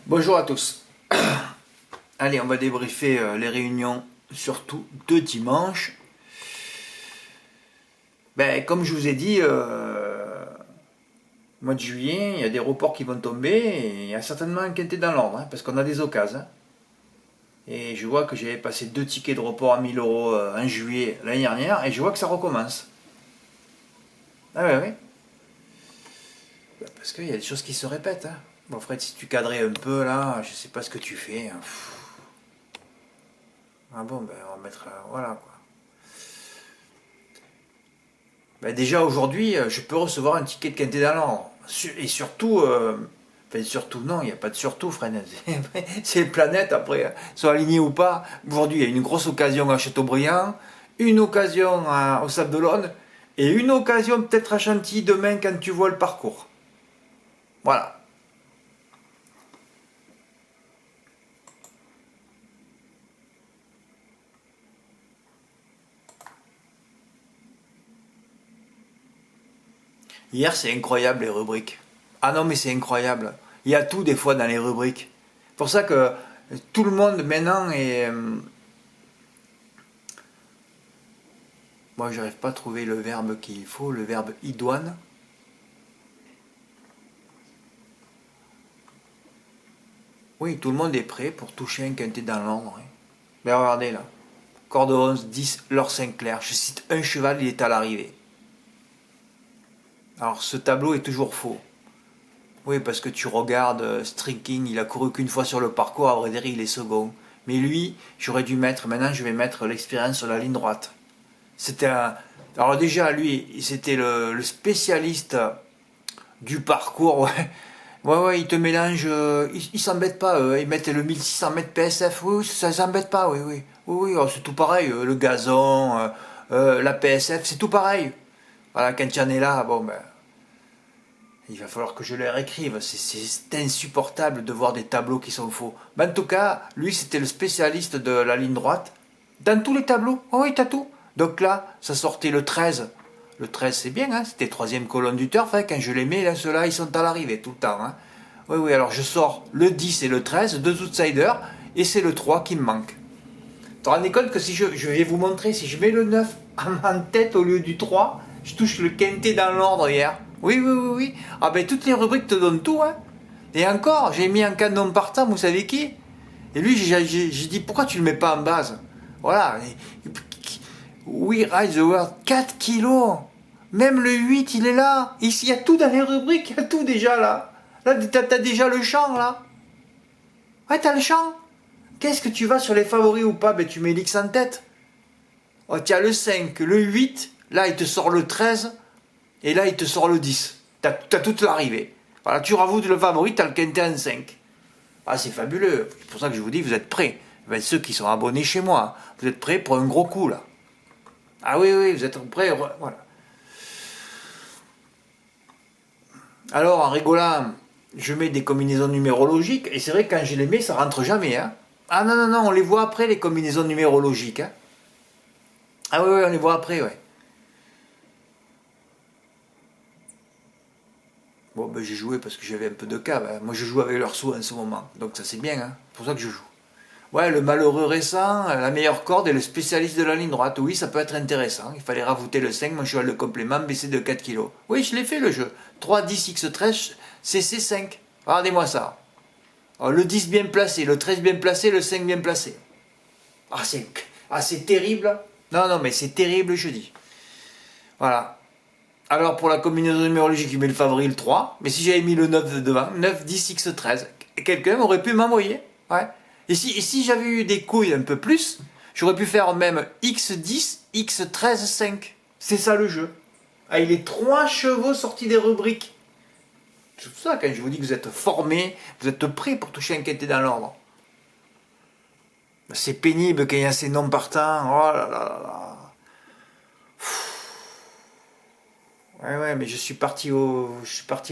Bonjour à tous. Allez, on va débriefer les réunions, surtout de dimanche. Comme je vous ai dit, mois de juillet, il y a des reports qui vont tomber et il y a certainement un quintet dans l'ordre, parce qu'on a des occasions. Et je vois que j'avais passé 2 tickets de report à 1 000 € en juillet l'année dernière et je vois que ça recommence. Ah ouais, ouais. Parce qu'il y a des choses qui se répètent. Bon, Fred, si tu cadrais un peu là, je sais pas ce que tu fais. Ah bon, on va mettre. Voilà quoi. Déjà aujourd'hui, je peux recevoir un ticket de quintet dans l'ordre. Et surtout, enfin surtout non, il n'y a pas de surtout, Fred. C'est les planètes après, sont alignées ou pas. Aujourd'hui, il y a une grosse occasion à Châteaubriand, une occasion au Sable d'Olonne et une occasion peut-être à Chantilly demain quand tu vois le parcours. Voilà. Hier, c'est incroyable les rubriques. Ah non, mais c'est incroyable. Il y a tout des fois dans les rubriques. C'est pour ça que tout le monde maintenant est. Moi, j'arrive pas à trouver le verbe qu'il faut, le verbe idoine. Oui, tout le monde est prêt pour toucher un quintet dans l'ordre. Mais regardez là. Corde 11, 10, l'or Saint-Clair. Je cite un cheval, il est à l'arrivée. Alors ce tableau est toujours faux. Oui, parce que tu regardes Strinking, il a couru qu'une fois sur le parcours, à vrai dire, il est second. Mais lui, j'aurais dû mettre, maintenant je vais mettre l'expérience sur la ligne droite. C'était un. Alors déjà, lui, c'était le spécialiste du parcours, ouais. Ouais, ouais, ils te mélangent, ils s'embêtent pas, ils mettent le 1600 mètres PSF, oui, oui, ça s'embête pas, oui, oui. Oui, oui, oh, c'est tout pareil, le gazon, la PSF, c'est tout pareil. Voilà, quand tu en es là, bon, il va falloir que je les réécrive. C'est insupportable de voir des tableaux qui sont faux. En tout cas, lui, c'était le spécialiste de la ligne droite. Dans tous les tableaux, oh oui, t'as tout. Donc là, ça sortait le 13. Le 13, c'est bien, c'était troisième colonne du turf. Quand je les mets, là, ceux-là, ils sont à l'arrivée tout le temps. Oui, oui, alors je sors le 10 et le 13, deux outsiders, et c'est le 3 qui me manque. Tu te rends compte que si je vais vous montrer, si je mets le 9 en tête au lieu du 3, je touche le quintet dans l'ordre hier. Oui, oui, oui, oui. Ah toutes les rubriques te donnent tout, Et encore, j'ai mis un canon partant, vous savez qui? Et lui, j'ai dit, pourquoi tu le mets pas en base? Voilà. We Ride the World, 4 kilos. Même le 8, il est là. Ici, il y a tout dans les rubriques, il y a tout déjà là. Là, t'as déjà le champ, là. Ouais, t'as le champ. Qu'est-ce que tu vas sur les favoris ou pas? Tu mets l'X en tête. Oh, tu as le 5, le 8, là, il te sort le 13, et là, il te sort le 10. T'as toute l'arrivée. Voilà, tu rajoutes le favori, t'as le quintet en 5. Ah, c'est fabuleux. C'est pour ça que je vous dis, vous êtes prêts. Ceux qui sont abonnés chez moi, vous êtes prêts pour un gros coup, là. Ah oui, oui, vous êtes prêts, voilà. Alors, en rigolant, je mets des combinaisons numérologiques, et c'est vrai que quand je les mets, ça rentre jamais, Ah non, non, non, on les voit après, les combinaisons numérologiques, Ah oui, oui, on les voit après, ouais. Bon, j'ai joué parce que j'avais un peu de cave. Moi, je joue avec leurs sous en ce moment. Donc, ça, c'est bien. C'est pour ça que je joue. Ouais, le malheureux récent, la meilleure corde et le spécialiste de la ligne droite. Oui, ça peut être intéressant. Il fallait rajouter le 5, mon cheval de complément, baisser de 4 kilos. Oui, je l'ai fait le jeu. 3, 10, X13, CC 5. Regardez-moi ça. Alors, le 10 bien placé, le 13 bien placé, le 5 bien placé. C'est terrible. Non, non, mais c'est terrible, je dis. Voilà. Alors pour la combinaison numérologique, il met le favori le 3, mais si j'avais mis le 9 devant, 9, 10, X13, quelqu'un aurait pu m'envoyer. Ouais. Et si j'avais eu des couilles un peu plus, j'aurais pu faire même X10, X13, 5. C'est ça le jeu. Ah, il est 3 chevaux sortis des rubriques. C'est pour ça quand je vous dis que vous êtes formés, vous êtes prêts pour toucher un quintet dans l'ordre. C'est pénible quand il y a ces noms partants. Oh là là là là. Ouais, ouais, mais je suis parti au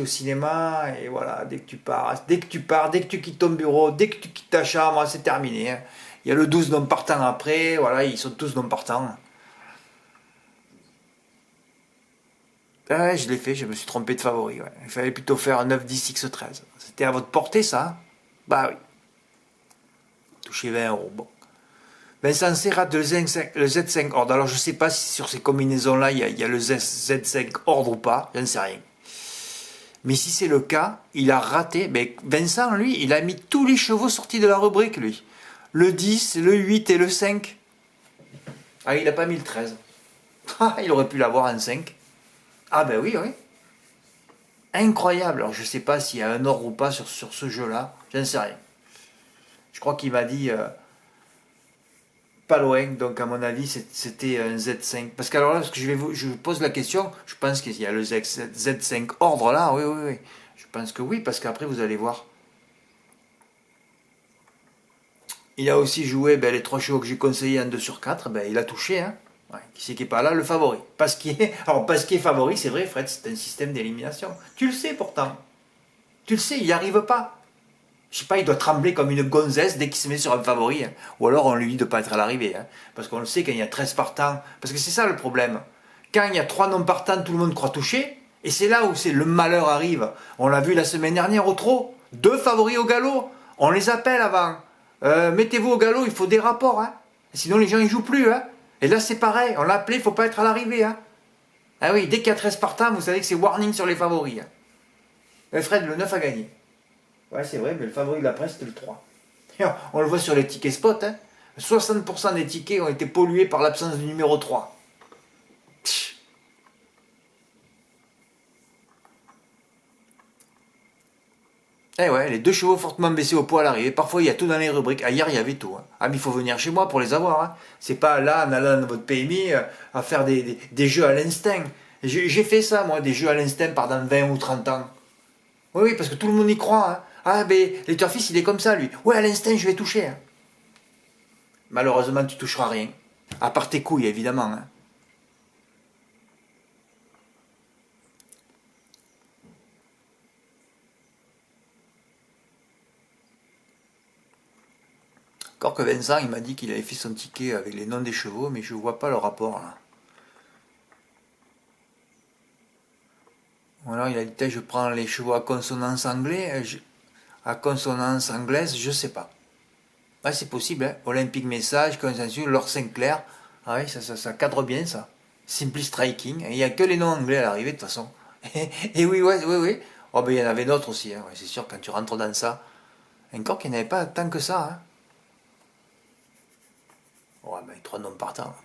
cinéma et voilà, dès que tu pars, dès que tu quittes ton bureau, dès que tu quittes ta chambre, c'est terminé. Il y a le 12 non partant après, voilà, ils sont tous non partants. Ouais, je l'ai fait, je me suis trompé de favori. Ouais. Il fallait plutôt faire un 9, 10, X13. C'était à votre portée, ça. Bah oui. Toucher 20 €. Bon. Vincent C rate le Z5 ordre. Alors je sais pas si sur ces combinaisons-là, il y a le Z5 ordre ou pas. Je ne sais rien. Mais si c'est le cas, il a raté. Mais Vincent, lui, il a mis tous les chevaux sortis de la rubrique, lui. Le 10, le 8 et le 5. Ah, il n'a pas mis le 13. Ah, il aurait pu l'avoir en 5. Ah ben oui, oui. Incroyable. Alors je sais pas s'il y a un ordre ou pas sur ce jeu-là. Je ne sais rien. Je crois qu'il m'a dit pas loin. Donc à mon avis, c'était un Z5. Parce que alors là, parce que je pose la question, je pense qu'il y a le Z5 ordre là. Oui, oui, oui. Je pense que oui, parce qu'après vous allez voir. Il a aussi joué les 3 chevaux que j'ai conseillés en 2 sur 4. Il a touché. Hein. Ouais. Qui c'est qui n'est pas là? Le favori. Alors, Pasquier favori, c'est vrai, Fred, c'est un système d'élimination. Tu le sais pourtant. Tu le sais, il n'y arrive pas. Je sais pas, il doit trembler comme une gonzesse dès qu'il se met sur un favori. Hein. Ou alors on lui dit de ne pas être à l'arrivée. Hein. Parce qu'on le sait, quand il y a 13 partants. Parce que c'est ça le problème. Quand il y a 3 non partants, tout le monde croit toucher. Et c'est là où le malheur arrive. On l'a vu la semaine dernière au trot. 2 favoris au galop. On les appelle avant. Mettez-vous au galop, il faut des rapports. Hein. Sinon les gens ils jouent plus. Hein. Et là c'est pareil. On l'a appelé, il ne faut pas être à l'arrivée. Hein. Ah oui, dès qu'il y a 13 partants, vous savez que c'est warning sur les favoris. Hein. Fred, le 9 a gagné. Ouais, c'est vrai, mais le favori de la presse, c'était le 3. On le voit sur les tickets spot. Hein. 60% des tickets ont été pollués par l'absence du numéro 3. Eh ouais, les 2 chevaux fortement baissés au poids à l'arrivée. Parfois, il y a tout dans les rubriques. Ah, hier, il y avait tout. Hein. Ah, mais il faut venir chez moi pour les avoir. Hein. C'est pas là, en allant dans votre PMI, à faire des jeux à l'instinct. J'ai fait ça, moi, des jeux à l'instinct pendant 20 ou 30 ans. Oui, oui, parce que tout le monde y croit. Hein. Ah, ben, les turfistes, il est comme ça, lui. Ouais, à l'instinct, je vais toucher. Hein. Malheureusement, tu toucheras rien. À part tes couilles, évidemment. Hein. Encore que Vincent, il m'a dit qu'il avait fait son ticket avec les noms des chevaux, mais je vois pas le rapport, là. Ou alors il a dit, je prends les chevaux à consonance anglaise, je sais pas. Ah, c'est possible, hein. Olympique Message, Consensus, Laure Sinclair. Ah oui, ça cadre bien, ça. Simply Striking. Il n'y a que les noms anglais à l'arrivée, de toute façon. Et oui, ouais, oui, oui. Oh, ben, il y en avait d'autres aussi, hein. Ouais, c'est sûr, quand tu rentres dans ça. Encore qu'il n'y en avait pas tant que ça, hein. Ouais, ben, 3 noms partants.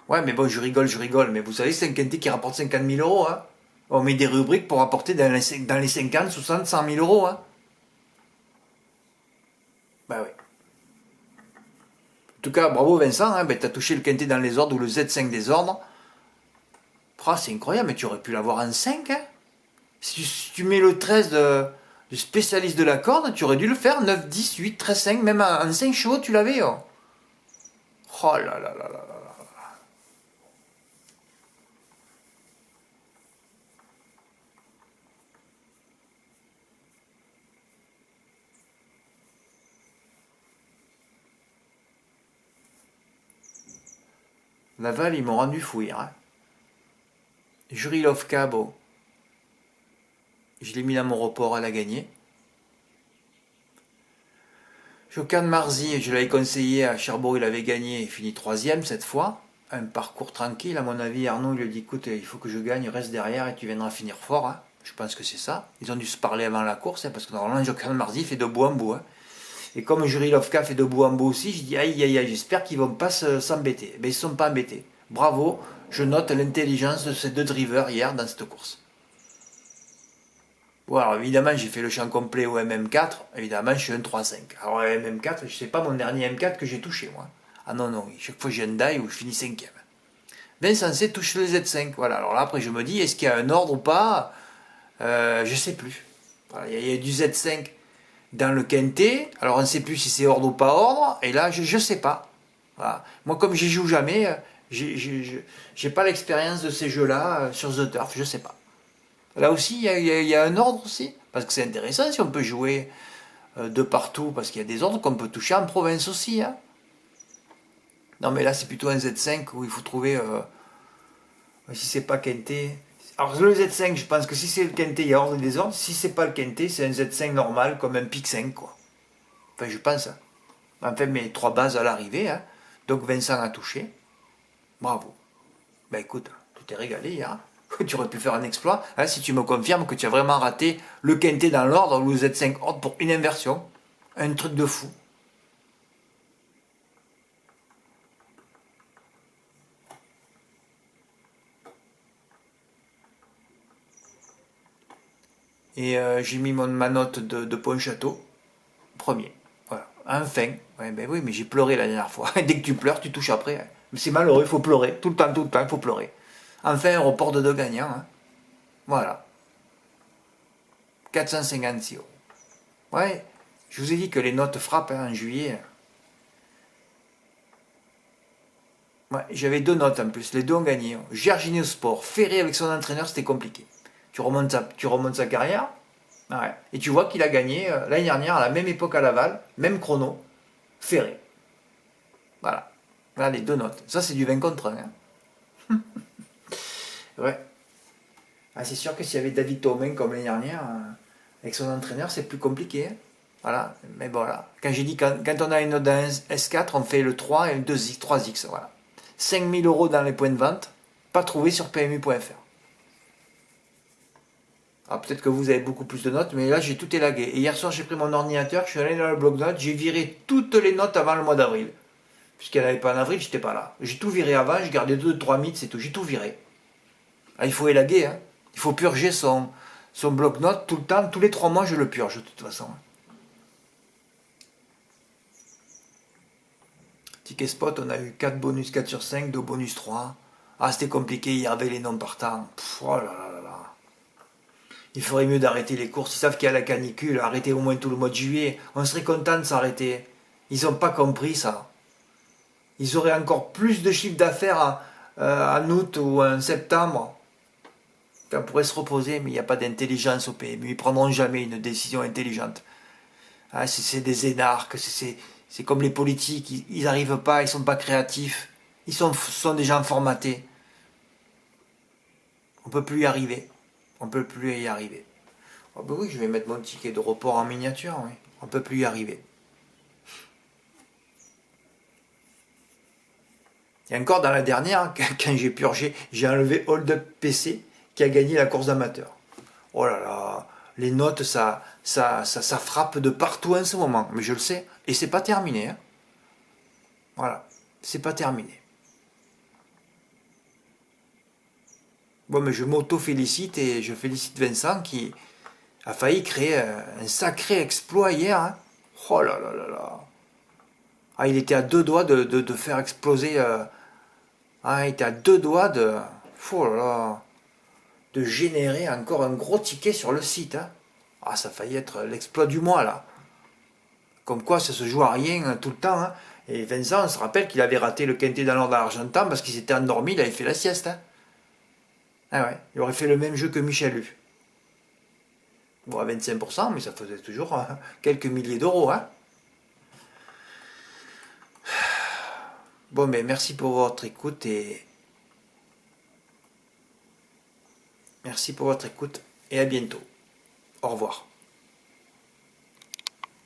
Ouais, mais bon, je rigole. Mais vous savez, c'est un quintet qui rapporte 50 000 €, hein. On met des rubriques pour rapporter dans les 50, 60, 100 000 €, hein. Bah oui. En tout cas, bravo Vincent, hein, ben, t'as touché le quintet dans les ordres ou le Z5 des ordres. Ah, c'est incroyable, mais tu aurais pu l'avoir en 5. Hein. Si tu mets le 13 du spécialiste de la corde, tu aurais dû le faire 9, 10, 8, 13, 5, même en 5 chevaux, tu l'avais. Oh. Oh là là là là là. Laval, ils m'ont rendu fouir. Hein. Jurilovka, bon. Je l'ai mis dans mon report, elle a gagné. Jocan Marzi, je l'avais conseillé à Cherbourg, il avait gagné, il finit 3e cette fois. Un parcours tranquille, à mon avis. Arnaud lui a dit, écoute, il faut que je gagne, reste derrière et tu viendras finir fort. Hein. Je pense que c'est ça. Ils ont dû se parler avant la course, hein, parce que normalement, Jocan Marzi fait de bout en bout. Hein. Et comme Jurilovka fait de bout en bout aussi, je dis, aïe, aïe, aïe, j'espère qu'ils vont pas s'embêter. Mais ils ne sont pas embêtés. Bravo, je note l'intelligence de ces 2 drivers hier dans cette course. Bon, alors évidemment, j'ai fait le champ complet au MM4. Évidemment, je suis un 3-5. Alors, MM4, je sais pas mon dernier M4 que j'ai touché, moi. Ah non, non, chaque fois j'ai un die où je finis 5e. Vincent C touche le Z5. Voilà, alors là, après, je me dis, est-ce qu'il y a un ordre ou pas Je sais plus. Voilà, il y a du Z5 dans le quintet. Alors, on ne sait plus si c'est ordre ou pas ordre. Et là, je sais pas. Voilà. Moi, comme j'y joue jamais, j'ai pas l'expérience de ces jeux-là sur The Turf, je sais pas. Là aussi, il y a un ordre aussi. Parce que c'est intéressant si on peut jouer de partout. Parce qu'il y a des ordres qu'on peut toucher en province aussi. Hein. Non, mais là, c'est plutôt un Z5 où il faut trouver. Si c'est pas quintet, Alors le Z5, je pense que si c'est le quintet, il y a ordre et désordre. Si c'est pas le quintet, c'est un Z5 normal, comme un Pic 5, quoi. Enfin, je pense. Hein. Enfin, mes 3 bases à l'arrivée. Hein. Donc Vincent a touché. Bravo. Ben écoute, tu t'es régalé hier. Tu aurais pu faire un exploit. Hein, si tu me confirmes que tu as vraiment raté le quintet dans l'ordre ou le Z5 ordre pour une inversion. Un truc de fou. Et j'ai mis ma note de Pontchâteau. Premier. Voilà. Enfin. Ouais, ben oui, mais j'ai pleuré la dernière fois. Dès que tu pleures, tu touches après. Hein. Mais c'est malheureux, il faut pleurer. Tout le temps, il faut pleurer. Enfin, un report de 2 gagnants. Hein. Voilà. 456 euros. Ouais, je vous ai dit que les notes frappent hein, en juillet. Ouais, j'avais 2 notes en plus, les 2 ont gagné. Gerginio Sport, Ferré avec son entraîneur, c'était compliqué. Tu remontes sa carrière, ouais, et tu vois qu'il a gagné l'année dernière, à la même époque à Laval, même chrono, Ferré. Voilà. Voilà les 2 notes. Ça, c'est du 20 contre 1. Hein. Ouais. Ah, c'est sûr que s'il y avait David Thomain comme l'année dernière, avec son entraîneur, c'est plus compliqué. Hein. Voilà. Mais bon, voilà. Quand j'ai dit, quand on a une note d'un S4, on fait le 3 et le 2X, 3X. Voilà. 5000 euros dans les points de vente, pas trouvé sur PMU.fr. Alors peut-être que vous avez beaucoup plus de notes, mais là j'ai tout élagué. Et hier soir j'ai pris mon ordinateur, je suis allé dans le bloc-notes, j'ai viré toutes les notes avant le mois d'avril. Puisqu'elle n'avait pas en avril, j'étais pas là. J'ai tout viré avant, j'ai gardé 2-3 mythes, c'est tout. J'ai tout viré. Ah, il faut élaguer, hein. Il faut purger son bloc-notes tout le temps, tous les 3 mois je le purge de toute façon. Ticket spot, on a eu 4 bonus 4 sur 5, 2 bonus 3. Ah, c'était compliqué, il y avait les noms partants. Oh là là là là. Il ferait mieux d'arrêter les courses. Ils savent qu'il y a la canicule. Arrêter au moins tout le mois de juillet. On serait content de s'arrêter. Ils n'ont pas compris ça. Ils auraient encore plus de chiffre d'affaires en août ou en septembre. On pourrait se reposer, mais il n'y a pas d'intelligence au PMU. Ils ne prendront jamais une décision intelligente. Ah, c'est des énarques. C'est comme les politiques. Ils n'arrivent pas. Ils ne sont pas créatifs. Ils sont des gens formatés. On ne peut plus y arriver. On ne peut plus y arriver. Oh ben oui, je vais mettre mon ticket de report en miniature, oui. On ne peut plus y arriver. Et encore dans la dernière, quand j'ai purgé, j'ai enlevé Hold Up PC qui a gagné la course d'amateur. Oh là là, les notes, ça frappe de partout en ce moment. Mais je le sais. Et c'est pas terminé. Hein. Voilà, c'est pas terminé. Bon, mais je m'auto-félicite et je félicite Vincent qui a failli créer un sacré exploit hier. Hein. Oh là là là là. Ah, il était à 2 doigts de faire exploser. Ah, il était à 2 doigts oh là là, de générer encore un gros ticket sur le site. Hein. Ah, ça a failli être l'exploit du mois là. Comme quoi, ça se joue à rien tout le temps. Hein. Et Vincent, on se rappelle qu'il avait raté le quintet dans l'ordre argentin parce qu'il s'était endormi, il avait fait la sieste. Hein. Ah ouais, il aurait fait le même jeu que Michel Hu. Bon, à 25%, mais ça faisait toujours quelques milliers d'euros. Hein. Bon, mais merci pour votre écoute et merci pour votre écoute et à bientôt. Au revoir.